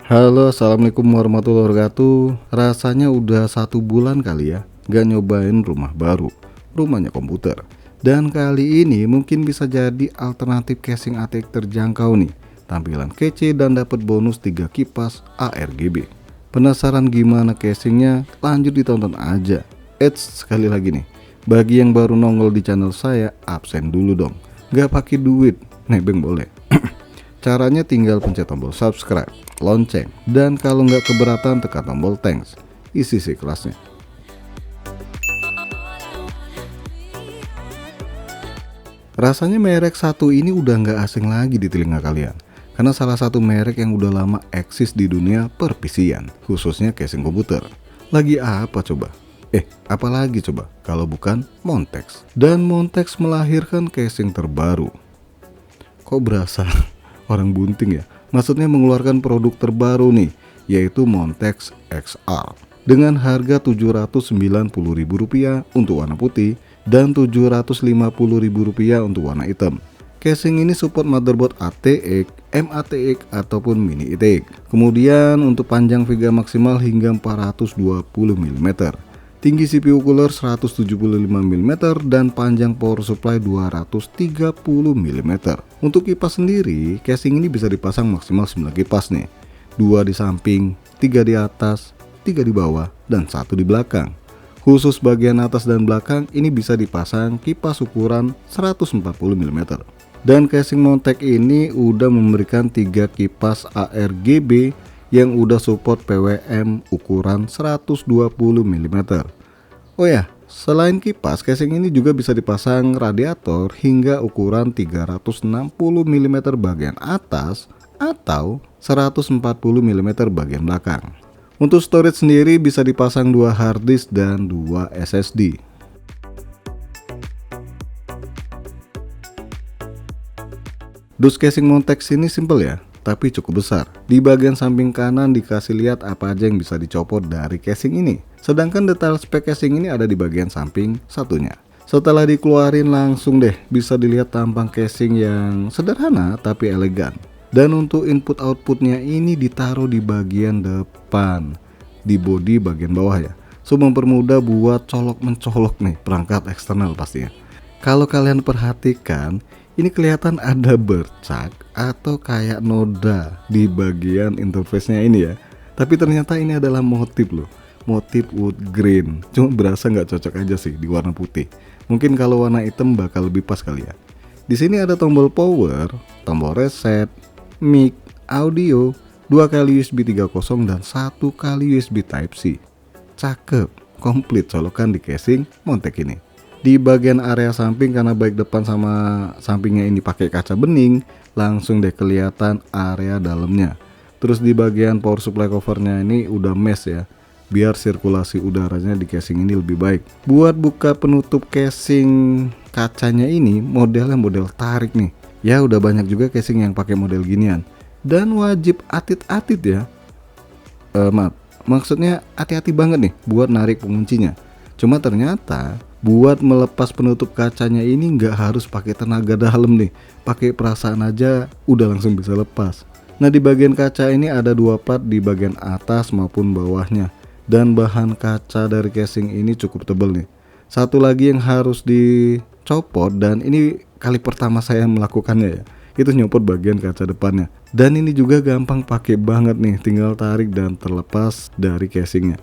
Halo, assalamualaikum warahmatullahi wabarakatuh. Rasanya udah 1 bulan kali ya gak nyobain rumah baru, rumahnya komputer. Dan kali ini mungkin bisa jadi alternatif casing ATX terjangkau nih. Tampilan kece dan dapat bonus 3 kipas ARGB. Penasaran gimana casingnya? Lanjut ditonton aja. Sekali lagi nih, bagi yang baru nongol di channel saya, absen dulu dong. Gak pakai duit, nebeng boleh. Caranya tinggal pencet tombol subscribe, lonceng, dan kalau nggak keberatan tekan tombol thanks. Isi sih kelasnya. Rasanya merek satu ini udah nggak asing lagi di telinga kalian. Karena salah satu merek yang udah lama eksis di dunia per-PC-an, khususnya casing komputer. Lagi apa coba? Apalagi coba kalau bukan Montex. Dan Montex melahirkan casing terbaru. Kok berasa orang bunting ya? Maksudnya mengeluarkan produk terbaru nih, yaitu Montex XR dengan harga Rp790.000 untuk warna putih dan Rp750.000 untuk warna hitam. Casing ini support motherboard ATX, MATX ataupun mini ITX. Kemudian untuk panjang VGA maksimal hingga 420 mm. Tinggi CPU cooler 175 mm dan panjang power supply 230 mm. Untuk kipas sendiri, casing ini bisa dipasang maksimal 9 kipas nih. 2 di samping, 3 di atas, 3 di bawah, dan 1 di belakang. Khusus bagian atas dan belakang ini bisa dipasang kipas ukuran 140 mm. Dan casing Montex ini udah memberikan 3 kipas ARGB yang udah support PWM ukuran 120 mm. Oh ya, selain kipas, casing ini juga bisa dipasang radiator hingga ukuran 360 mm bagian atas atau 140 mm bagian belakang. Untuk storage sendiri bisa dipasang 2 hard disk dan 2 SSD. Dus casing Montex ini simple ya, tapi cukup besar. Di bagian samping kanan dikasih lihat apa aja yang bisa dicopot dari casing ini. Sedangkan detail spek casing ini ada di bagian samping satunya. Setelah dikeluarin langsung deh bisa dilihat tampang casing yang sederhana tapi elegan. Dan untuk input outputnya ini ditaruh di bagian depan, di bodi bagian bawah ya. So mempermudah buat colok mencolok nih perangkat eksternal pastinya. Kalau kalian perhatikan, ini kelihatan ada bercak atau kayak noda di bagian interface-nya ini ya. Tapi ternyata ini adalah motif loh, motif wood grain. Cuma berasa nggak cocok aja sih di warna putih. Mungkin kalau warna hitam bakal lebih pas kali ya. Di sini ada tombol power, tombol reset, mic, audio, 2 kali USB 3.0 dan 1 kali USB Type-C. Cakep, komplit colokan di casing Montex ini. Di bagian area samping, karena baik depan sama sampingnya ini pakai kaca bening, langsung deh kelihatan area dalamnya. Terus di bagian power supply covernya ini udah mesh ya, biar sirkulasi udaranya di casing ini lebih baik. Buat buka penutup casing kacanya ini modelnya model tarik nih. Ya udah banyak juga casing yang pakai model ginian. Dan wajib atit-atit ya. Maksudnya hati-hati banget nih buat narik penguncinya. Cuma ternyata buat melepas penutup kacanya ini nggak harus pakai tenaga dalam nih. Pakai perasaan aja udah langsung bisa lepas. Nah di bagian kaca ini ada 2 plat di bagian atas maupun bawahnya. Dan bahan kaca dari casing ini cukup tebal nih. Satu lagi yang harus dicopot, dan ini kali pertama saya melakukannya ya, itu nyopot bagian kaca depannya. Dan ini juga gampang pakai banget nih, tinggal tarik dan terlepas dari casingnya.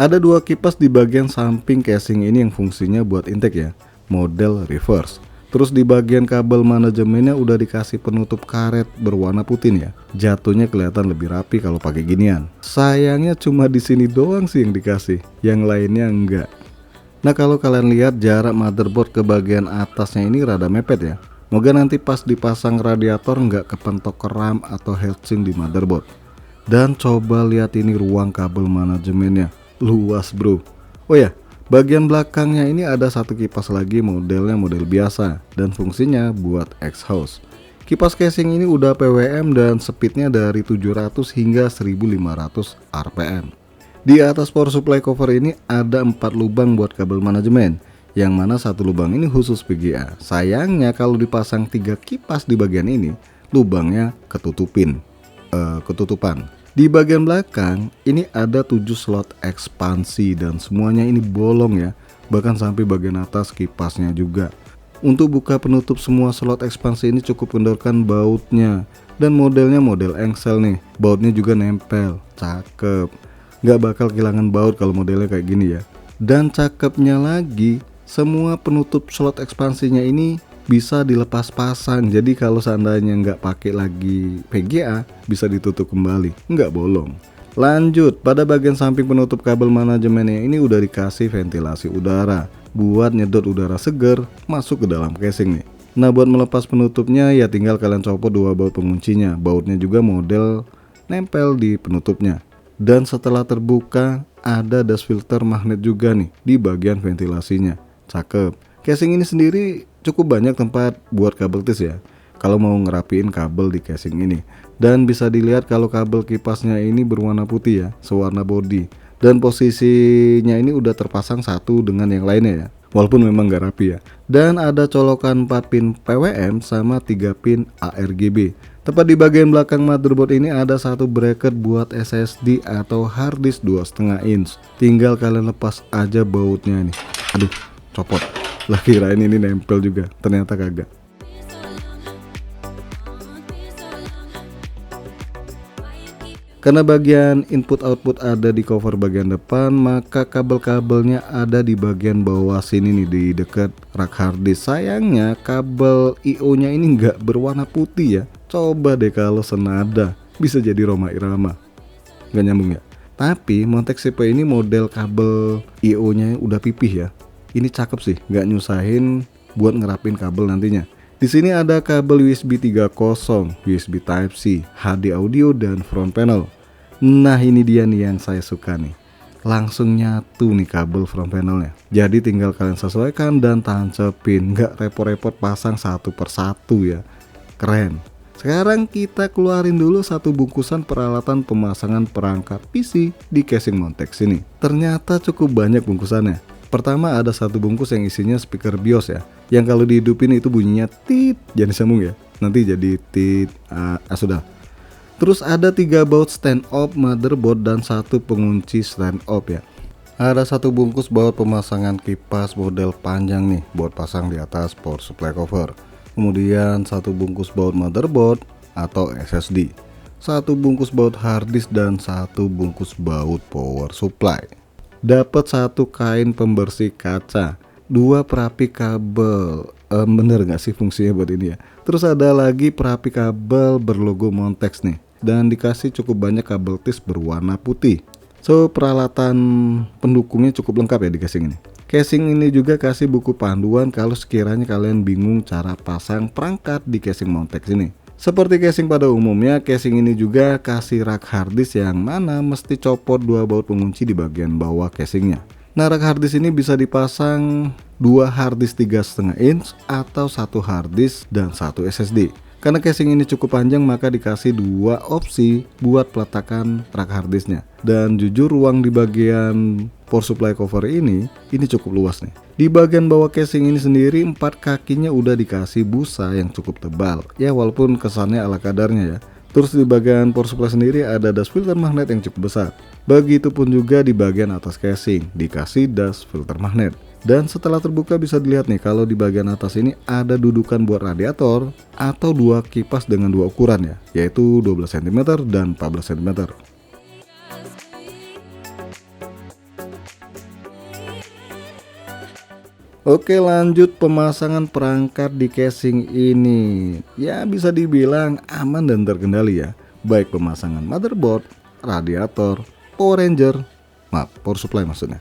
Ada 2 kipas di bagian samping casing ini yang fungsinya buat intake ya, model reverse. Terus di bagian kabel manajemennya udah dikasih penutup karet berwarna putih ya. Jatuhnya kelihatan lebih rapi kalau pakai ginian. Sayangnya cuma di sini doang sih yang dikasih, yang lainnya enggak. Nah kalau kalian lihat jarak motherboard ke bagian atasnya ini rada mepet ya. Moga nanti pas dipasang radiator nggak kepentok ke RAM atau heatsink di motherboard. Dan coba lihat ini ruang kabel manajemennya, luas bro. Oh ya, bagian belakangnya ini ada 1 kipas lagi, modelnya model biasa dan fungsinya buat exhaust. Kipas casing ini udah PWM dan speednya dari 700 hingga 1500 rpm. Di atas power supply cover ini ada 4 lubang buat kabel manajemen yang mana satu lubang ini khusus VGA. Sayangnya kalau dipasang 3 kipas di bagian ini, lubangnya ketutupan. Di bagian belakang ini ada 7 slot ekspansi dan semuanya ini bolong ya, bahkan sampai bagian atas kipasnya juga. Untuk buka penutup semua slot ekspansi ini cukup kendorkan bautnya, dan modelnya model engsel nih, bautnya juga nempel, cakep, nggak bakal kehilangan baut kalau modelnya kayak gini ya. Dan cakepnya lagi, semua penutup slot ekspansinya ini bisa dilepas pasang, jadi kalau seandainya nggak pakai lagi VGA bisa ditutup kembali, nggak bolong. Lanjut, pada bagian samping penutup kabel manajemennya ini udah dikasih ventilasi udara buat nyedot udara seger masuk ke dalam casing nih. Nah, buat melepas penutupnya ya tinggal kalian copot 2 baut penguncinya. Bautnya juga model nempel di penutupnya. Dan setelah terbuka ada dust filter magnet juga nih di bagian ventilasinya. Cakep. Casing ini sendiri cukup banyak tempat buat kabel tis ya, kalau mau ngerapiin kabel di casing ini. Dan bisa dilihat kalau kabel kipasnya ini berwarna putih ya, sewarna body. Dan posisinya ini udah terpasang satu dengan yang lainnya ya, walaupun memang gak rapi ya. Dan ada colokan 4 pin PWM sama 3 pin ARGB. Tepat di bagian belakang motherboard ini ada satu bracket buat SSD atau hard disk 2,5 inch. Tinggal kalian lepas aja bautnya nih. Aduh, copot. Lah kirain ini nempel juga, ternyata kagak. Karena bagian input output ada di cover bagian depan, maka kabel-kabelnya ada di bagian bawah sini nih, di dekat rak harddisk. Sayangnya kabel IO nya ini nggak berwarna putih ya. Coba deh kalau senada, bisa jadi Rhoma Irama. Nggak nyambung ya. Tapi Montech CP ini model kabel IO nya udah pipih ya. Ini cakep sih, nggak nyusahin buat ngerapin kabel nantinya. Di sini ada kabel USB 3.0, USB Type-C, HD audio dan front panel. Nah, ini dia nih yang saya suka nih. Langsung nyatu nih kabel front panelnya. Jadi tinggal kalian sesuaikan dan tancepin, nggak repot-repot pasang satu persatu ya. Keren. Sekarang kita keluarin dulu satu bungkusan peralatan pemasangan perangkat PC di casing Montech sini. Ternyata cukup banyak bungkusannya. Pertama ada satu bungkus yang isinya speaker BIOS ya, yang kalau dihidupin itu bunyinya tit, jangan disambung ya, nanti jadi tit. Sudah. Terus ada 3 baut stand off motherboard dan satu pengunci stand off ya. Ada satu bungkus baut pemasangan kipas model panjang nih buat pasang di atas power supply cover. Kemudian satu bungkus baut motherboard atau SSD, satu bungkus baut hard disk dan satu bungkus baut power supply. Dapat satu kain pembersih kaca, 2 perapi kabel. Bener nggak sih fungsinya buat ini ya? Terus ada lagi perapi kabel berlogo Montech nih, dan dikasih cukup banyak kabel tis berwarna putih. So, peralatan pendukungnya cukup lengkap ya di casing ini. Casing ini juga kasih buku panduan kalau sekiranya kalian bingung cara pasang perangkat di casing Montech ini. Seperti casing pada umumnya, casing ini juga kasih rak harddisk yang mana mesti copot 2 baut pengunci di bagian bawah casingnya. Nah, rak harddisk ini bisa dipasang 2 harddisk 3,5 inch atau 1 harddisk dan 1 SSD. Karena casing ini cukup panjang, maka dikasih 2 opsi buat peletakan rak harddisknya. Dan jujur ruang di bagian power supply cover ini cukup luas nih. Di bagian bawah casing ini sendiri 4 kakinya udah dikasih busa yang cukup tebal. Ya walaupun kesannya ala kadarnya ya. Terus di bagian power supply sendiri ada dust filter magnet yang cukup besar. Begitupun juga di bagian atas casing dikasih dust filter magnet. Dan setelah terbuka bisa dilihat nih kalau di bagian atas ini ada dudukan buat radiator atau 2 kipas dengan 2 ukuran ya, yaitu 12 cm dan 14 cm. Oke, lanjut pemasangan perangkat di casing ini. Ya bisa dibilang aman dan terkendali ya. Baik pemasangan motherboard, radiator, power supply maksudnya,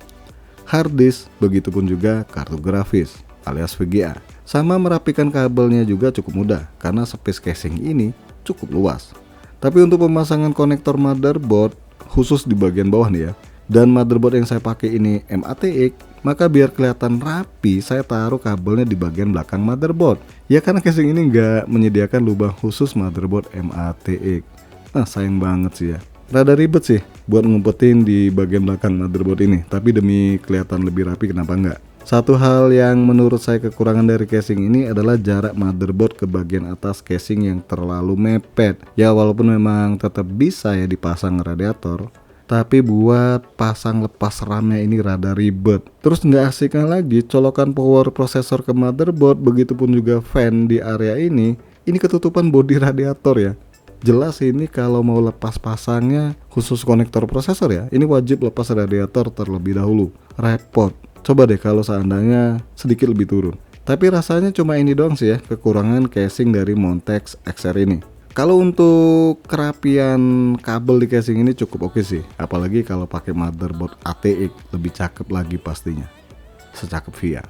hard disk, begitupun juga kartu grafis alias VGA. Sama merapikan kabelnya juga cukup mudah karena space casing ini cukup luas. Tapi untuk pemasangan konektor motherboard khusus di bagian bawah nih ya, dan motherboard yang saya pakai ini MATX, maka biar kelihatan rapi saya taruh kabelnya di bagian belakang motherboard. Ya karena casing ini nggak menyediakan lubang khusus motherboard MATX. Nah sayang banget sih ya. Rada ribet sih buat ngumpetin di bagian belakang motherboard ini, tapi demi kelihatan lebih rapi kenapa enggak. Satu hal yang menurut saya kekurangan dari casing ini adalah jarak motherboard ke bagian atas casing yang terlalu mepet. Ya walaupun memang tetap bisa ya dipasang radiator, tapi buat pasang lepas RAM-nya ini rada ribet. Terus nggak asikkan lagi colokan power processor ke motherboard, begitupun juga fan di area ini ketutupan bodi radiator ya. Jelas ini kalau mau lepas pasangnya khusus konektor prosesor ya, ini wajib lepas radiator terlebih dahulu. Repot. Coba deh kalau seandainya sedikit lebih turun. Tapi rasanya cuma ini doang sih ya kekurangan casing dari Montex XR ini. Kalau untuk kerapian kabel di casing ini cukup oke sih, apalagi kalau pakai motherboard ATX lebih cakep lagi pastinya. Secakep VIA.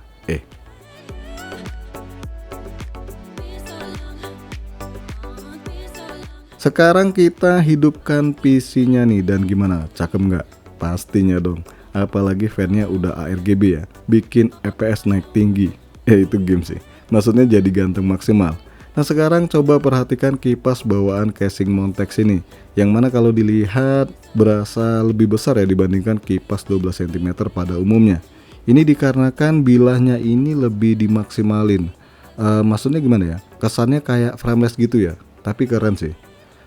Sekarang kita hidupkan PC-nya nih, dan gimana? Cakep nggak? Pastinya dong. Apalagi fan-nya udah ARGB ya, bikin FPS naik tinggi. Itu game sih. Maksudnya jadi ganteng maksimal. Nah sekarang coba perhatikan kipas bawaan casing Montex ini, yang mana kalau dilihat berasa lebih besar ya dibandingkan kipas 12 cm pada umumnya. Ini dikarenakan bilahnya ini lebih dimaksimalin. Maksudnya gimana ya? Kesannya kayak frameless gitu ya, tapi keren sih.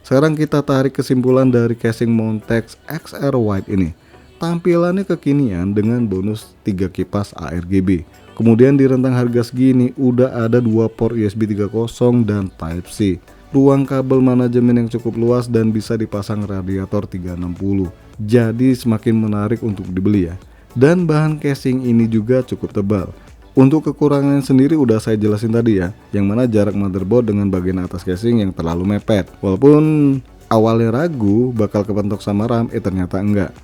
Sekarang kita tarik kesimpulan dari casing Montex XR White ini. Tampilannya kekinian dengan bonus 3 kipas ARGB. Kemudian di rentang harga segini udah ada 2 port USB 3.0 dan Type-C. Ruang kabel manajemen yang cukup luas dan bisa dipasang radiator 360. Jadi semakin menarik untuk dibeli ya. Dan bahan casing ini juga cukup tebal. Untuk kekurangannya sendiri udah saya jelasin tadi ya, yang mana jarak motherboard dengan bagian atas casing yang terlalu mepet. Walaupun awalnya ragu bakal kepentok sama RAM, ternyata enggak.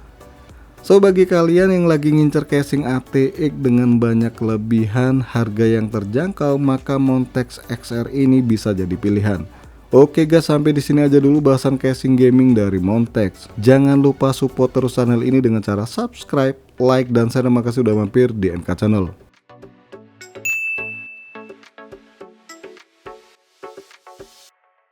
So bagi kalian yang lagi ngincer casing ATX dengan banyak kelebihan, harga yang terjangkau, maka Montex XR ini bisa jadi pilihan. Oke guys, sampai di sini aja dulu bahasan casing gaming dari Montex. Jangan lupa support terus channel ini dengan cara subscribe, like, dan share. Terima kasih sudah mampir di NK Channel.